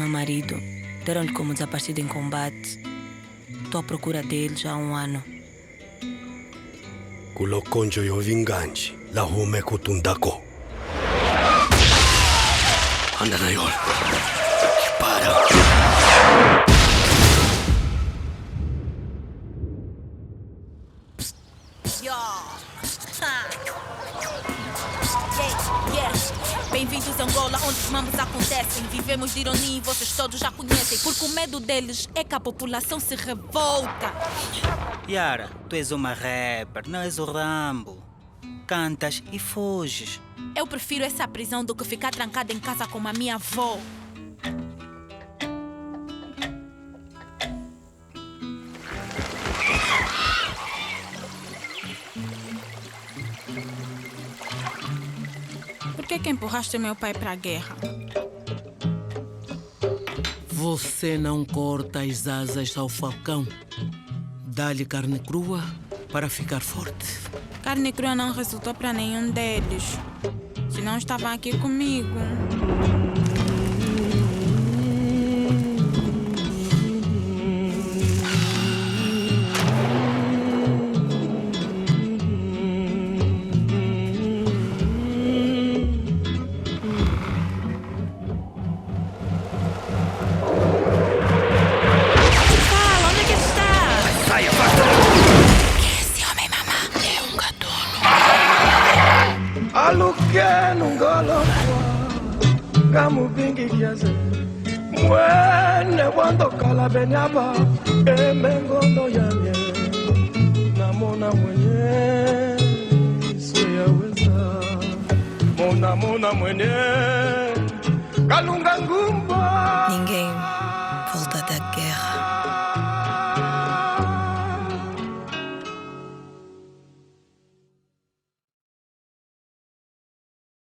marido deram-lhe como desaparecido em combate. Estou à procura dele já há 1 ano. Kulokonjo yo vinganji la hume kutundako. Anda na yol. Para. Bem-vindos a Angola, onde os mambos acontecem. Vivemos de ironia e vocês todos já conhecem. Porque o medo deles é que a população se revolta. Yara, tu és uma rapper, não és o Rambo. Cantas e fuges. Eu prefiro essa prisão do que ficar trancada em casa com a minha avó. Por que empurraste meu pai para a guerra? Você não corta as asas ao falcão. Dá-lhe carne crua para ficar forte. Carne crua não resultou para nenhum deles. Senão estavam aqui comigo. Alukenu ngolo kamu vingi kiasi mwene wando kala benyaba emengondo yanye namona mwenye suyaweza mona mwenye kalunga ngumba Ninguém